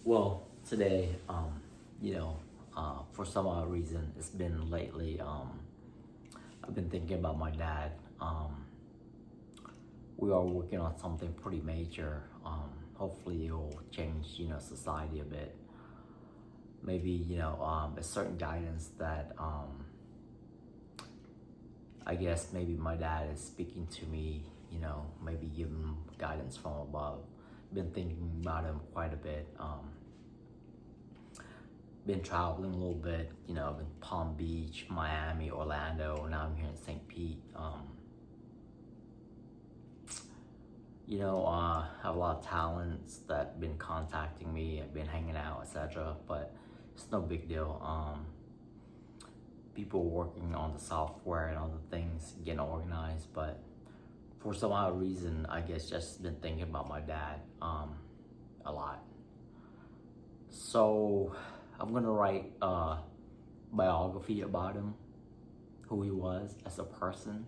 Well, today, for some odd reason, it's been lately. I've been thinking about my dad. We are working on something pretty major. Hopefully, it'll change, society a bit. Maybe, a certain guidance that I guess maybe my dad is speaking to me. Maybe give him guidance from above. Been thinking about him quite a bit. Been traveling a little bit, in Palm Beach, Miami, Orlando. Now I'm here in St. Pete. Have a lot of talents that been contacting me. I've been hanging out, etc. But it's no big deal. People working on the software and other things, getting organized. But for some odd reason, I guess just been thinking about my dad a lot. So I'm gonna write a biography about him, who he was as a person.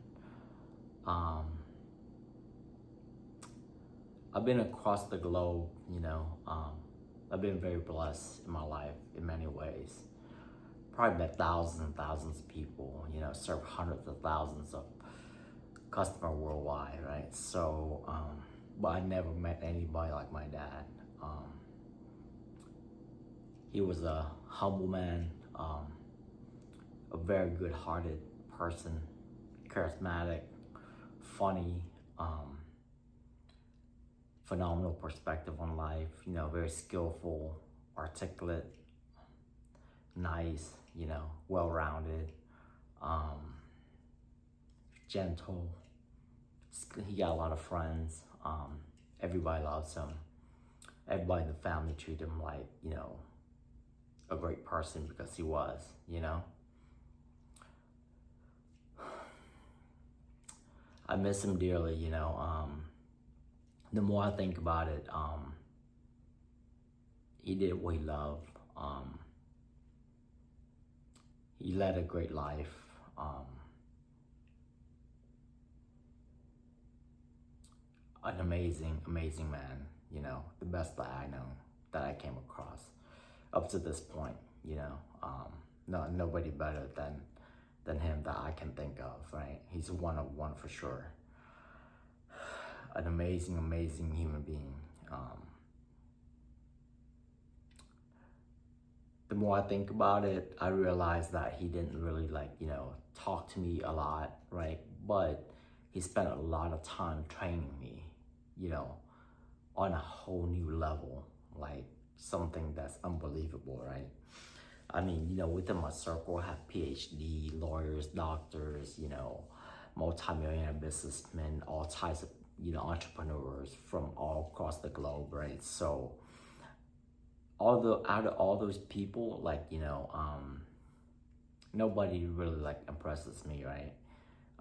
I've been across the globe, I've been very blessed in my life in many ways. Probably met thousands and thousands of people, served hundreds of thousands of customers worldwide, right? So, but I never met anybody like my dad. He was a humble man, a very good-hearted person, charismatic, funny, phenomenal perspective on life, very skillful, articulate, nice, well-rounded, gentle. He got a lot of friends. Everybody loves him. Everybody in the family treat him like, a great person because he was, I miss him dearly, the more I think about it, he did what he loved. He led a great life. An amazing, amazing man, the best that I know, that I came across up to this point, nobody better than him that I can think of, right? He's one of one for sure. An amazing, amazing human being. The more I think about it, I realize that he didn't really talk to me a lot, right? But he spent a lot of time training me, on a whole new level, like something that's unbelievable, right? I mean, within my circle, I have PhD, lawyers, doctors, multi-millionaire businessmen, all types of, entrepreneurs from all across the globe, right? So out of all those people, nobody really impresses me, right?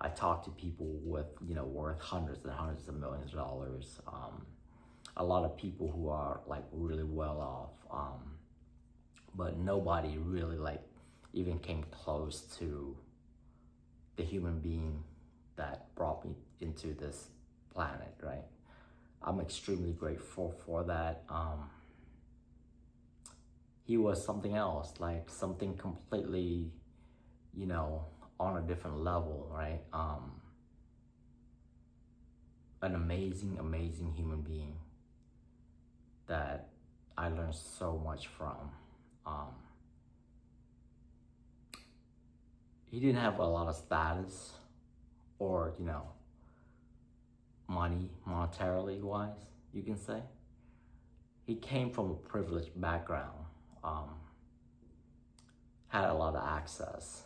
I talk to people with, worth hundreds and hundreds of millions of dollars. A lot of people who are really well off. But nobody really even came close to the human being that brought me into this planet, right? I'm extremely grateful for that. He was something else, something completely, on a different level, right? An amazing, amazing human being that I learned so much from. He didn't have a lot of status or, money, monetarily wise, you can say. He came from a privileged background, had a lot of access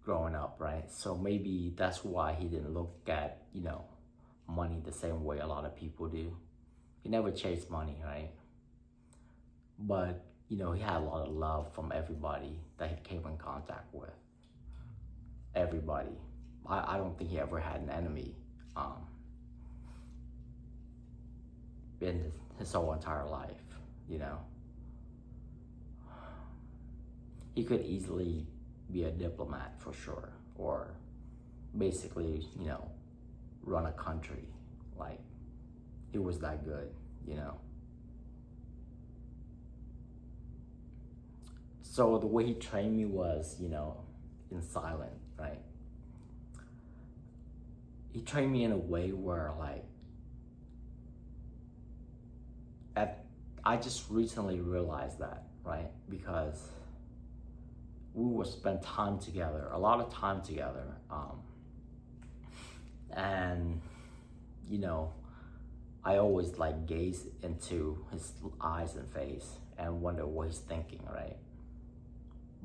growing up, right? So maybe that's why he didn't look at, money the same way a lot of people do. He never chased money, right? But, he had a lot of love from everybody that he came in contact with. Everybody. I don't think he ever had an enemy in his whole entire life, He could easily be a diplomat for sure, or basically, run a country. He was that good, So the way he trained me was, in silent, right? He trained me in a way where like, at, I just recently realized that, right? Because we would spend time together, a lot of time together. And, I always like gaze into his eyes and face and wonder what he's thinking, right?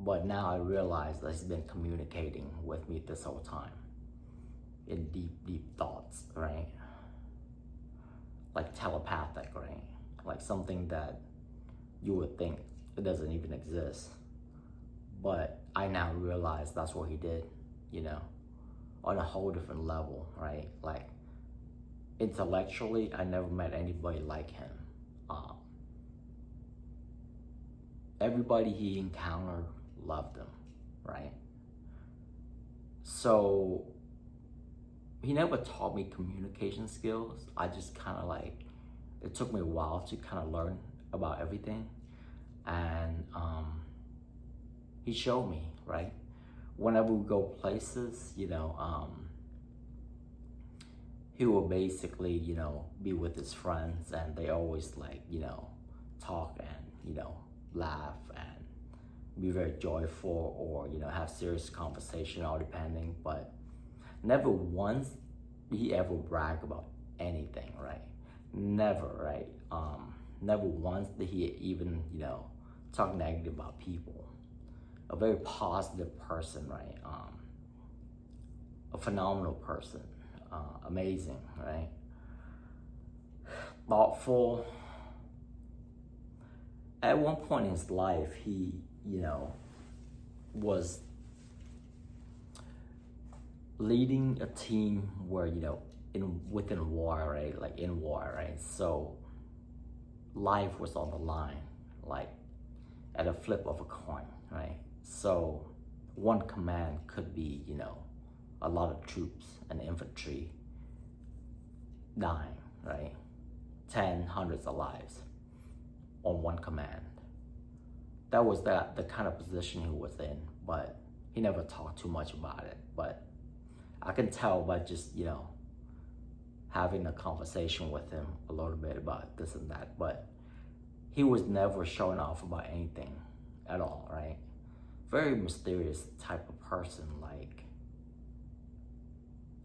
But now I realize that he's been communicating with me this whole time in deep, deep thoughts, right? Like telepathic, right? Like something that you would think it doesn't even exist. But I now realize that's what he did, on a whole different level, right? Like intellectually, I never met anybody like him. Everybody he encountered loved him, right? So he never taught me communication skills. I just kind of like, it took me a while to kind of learn about everything. And he showed me, right? Whenever we go places, he will basically, be with his friends, and they always like, talk and, laugh and be very joyful, or, have serious conversation, all depending. But never once did he ever brag about anything, right? Never, right? Never once did he even, talk negative about people. A very positive person, right? A phenomenal person. Amazing, right? Thoughtful. At one point in his life, he, was leading a team where, within war, right? Like in war, right? So life was on the line, like at a flip of a coin, right? So one command could be, a lot of troops and infantry dying, right? Hundreds of lives on one command. That was the kind of position he was in, but he never talked too much about it. But I can tell by just, having a conversation with him a little bit about this and that, but he was never showing off about anything at all, right? Very mysterious type of person. Like,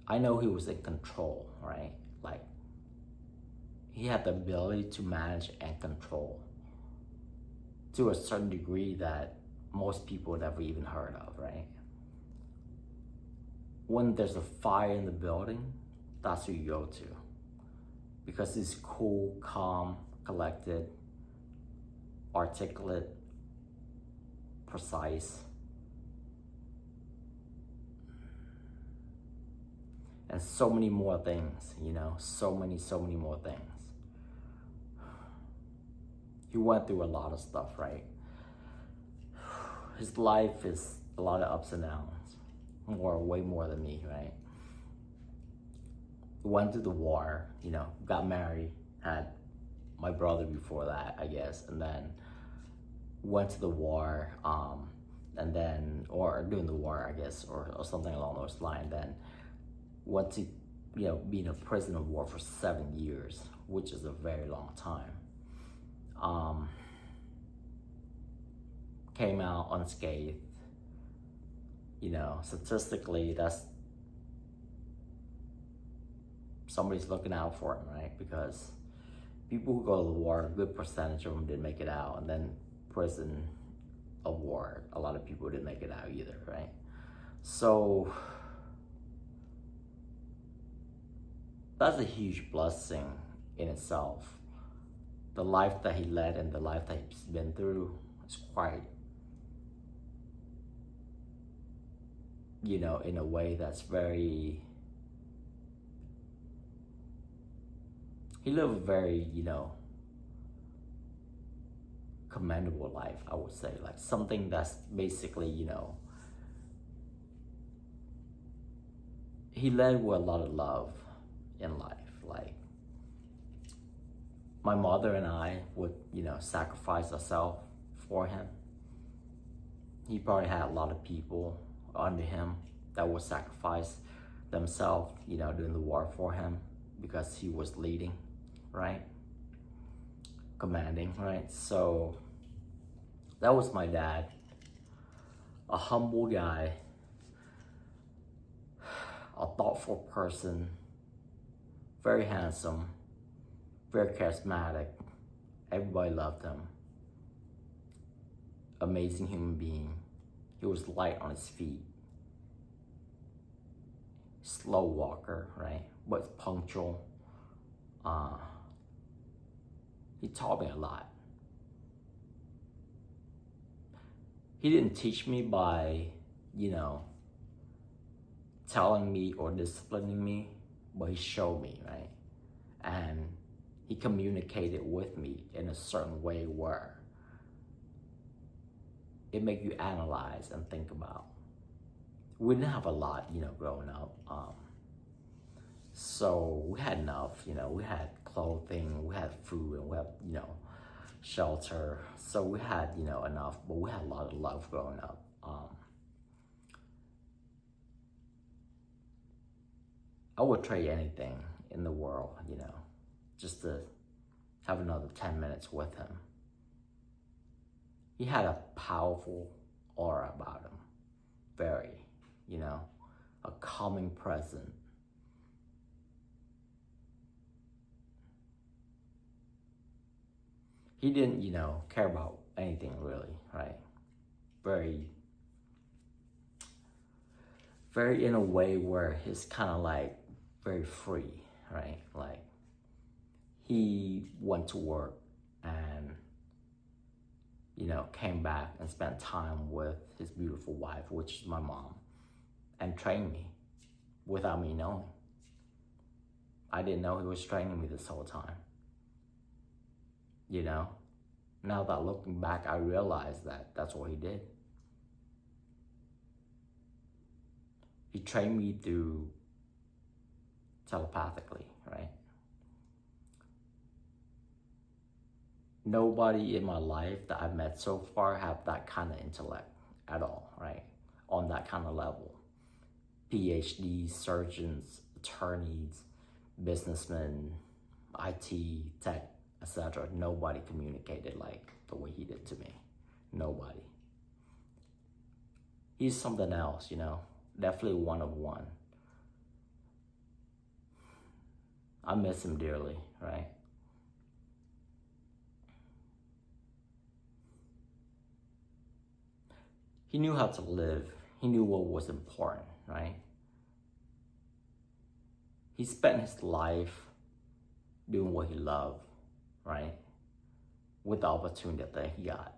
I know he was in control, right? Like, he had the ability to manage and control to a certain degree that most people never even heard of, right? When there's a fire in the building, that's who you go to. Because he's cool, calm, collected, articulate, precise, and so many more things, so many more things. He went through a lot of stuff, right? His life is a lot of ups and downs, way more than me, right? Went through the war, got married, had my brother before that, I guess, and then went to the war, and then, or during the war, I guess, or something along those lines. Then went to, be in a prison of war for 7 years, which is a very long time. Came out unscathed. Statistically, that's somebody's looking out for him, right? Because people who go to the war, a good percentage of them didn't make it out, and then prison of war, a lot of people didn't make it out either, right? So that's a huge blessing in itself. The life that he led and the life that he's been through is quite, in a way that's very, he lived a very, commendable life, I would say. Like something that's basically, he led with a lot of love in life. Like, my mother and I would, sacrifice ourselves for him. he probably had a lot of people under him that would sacrifice themselves, you know, during the war for him because he was leading, right? Commanding, right? So that was my dad. A humble guy, a thoughtful person, very handsome, very charismatic. Everybody loved him. Amazing human being. He was light on his feet. Slow walker, right? But punctual. He taught me a lot. He didn't teach me by, you know, telling me or disciplining me, but he showed me, right? And he communicated with me in a certain way where it made you analyze and think about. We didn't have a lot, you know, growing up. So we had enough, you know, we had clothing, we had food, and we had, you know, shelter. So we had, you know, enough, but we had a lot of love growing up. I would trade anything in the world, you know, just to have another 10 minutes with him. He had a powerful aura about him, very, you know, a calming presence. He didn't, you know, care about anything really, right? Very, very in a way where he's kind of like very free, right? Like he went to work and, you know, came back and spent time with his beautiful wife, which is my mom, and trained me without me knowing. I didn't know he was training me this whole time. You know, now that looking back, I realized that that's what he did. He trained me through telepathically, right? Nobody in my life that I've met so far have that kind of intellect at all, right? On that kind of level. PhDs, surgeons, attorneys, businessmen, IT, tech, etc. Nobody communicated like the way he did to me. Nobody. He's something else, you know, definitely one of one. I miss him dearly, right? He knew how to live. He knew what was important, right? He spent his life doing what he loved, right? With the opportunity that he got.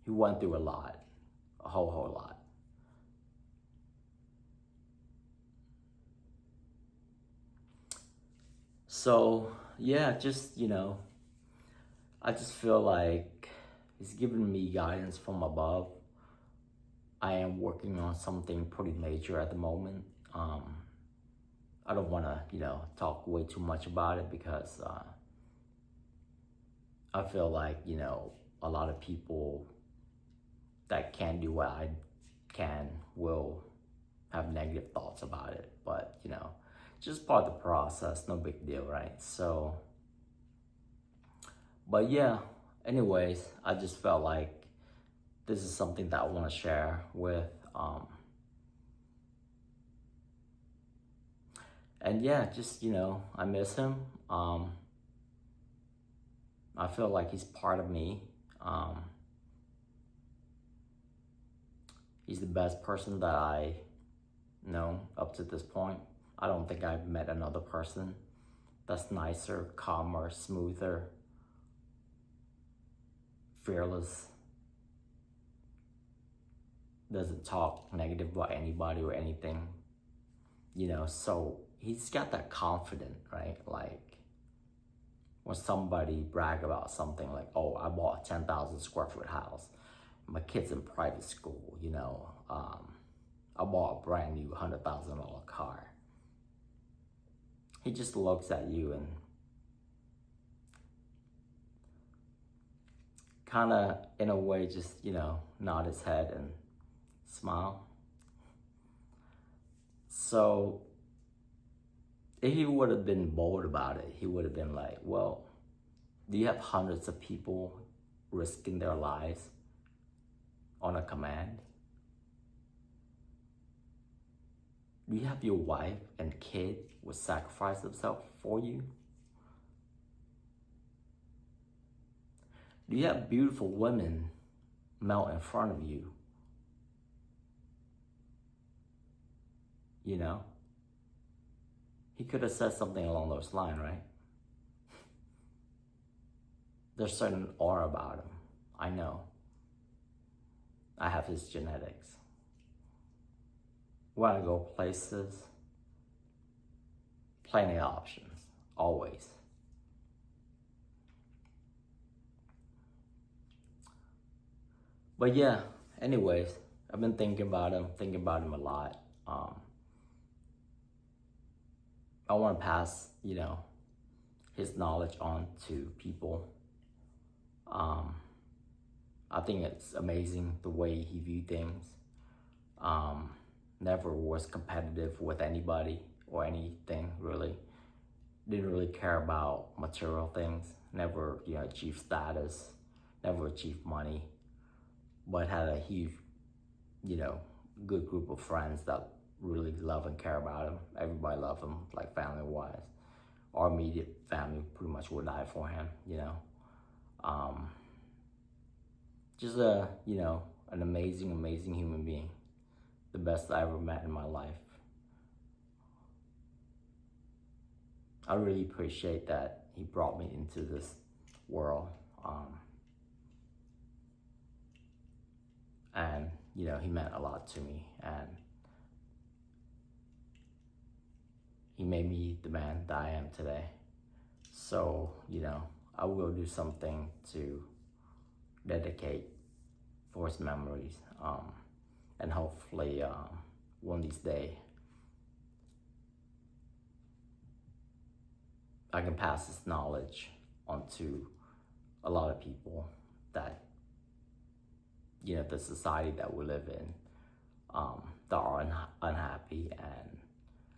He went through a lot, a whole lot. So, yeah, just, you know, I just feel like he's giving me guidance from above. I am working on something pretty major at the moment. I don't want to, you know, talk way too much about it because I feel like, you know, a lot of people that can do what I can will have negative thoughts about it. But, you know, just part of the process, no big deal, right? So, but yeah, anyways, I just felt like this is something that I want to share with, and yeah, just, you know, I miss him. I feel like he's part of me. He's the best person that I know up to this point. I don't think I've met another person that's nicer, calmer, smoother, fearless, doesn't talk negative about anybody or anything, you know. So he's got that confidence, right? Like when somebody brag about something like, oh, I bought a 10,000 square foot house, my kid's in private school, you know, I bought a brand new $100,000 car. He just looks at you and kind of, in a way, just, nod his head and smile. So if he would have been bold about it, he would have been like, well, do you have hundreds of people risking their lives on a command? Do you have your wife and kid would sacrifice themselves for you? Do you have beautiful women melt in front of you? You know? He could have said something along those lines, right? There's certain aura about him. I know. I have his genetics. When I go places, plenty of options, always. But yeah, anyways, I've been thinking about him a lot. I want to pass, his knowledge on to people. I think it's amazing the way he viewed things. Never was competitive with anybody or anything, really. Didn't really care about material things. Never, achieved status. Never achieved money. But had a huge, good group of friends that really love and care about him. Everybody loved him, like family-wise. Our immediate family pretty much would die for him, Just an amazing, amazing human being. The best I ever met in my life. I really appreciate that he brought me into this world. And, he meant a lot to me. And he made me the man that I am today. So, I will do something to dedicate for his memories. And hopefully, one of these days, I can pass this knowledge onto a lot of people that, the society that we live in, that are unhappy and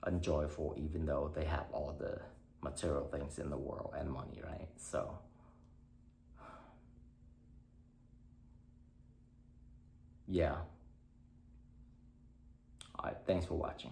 unjoyful, even though they have all the material things in the world and money, right? So, yeah. All right, thanks for watching.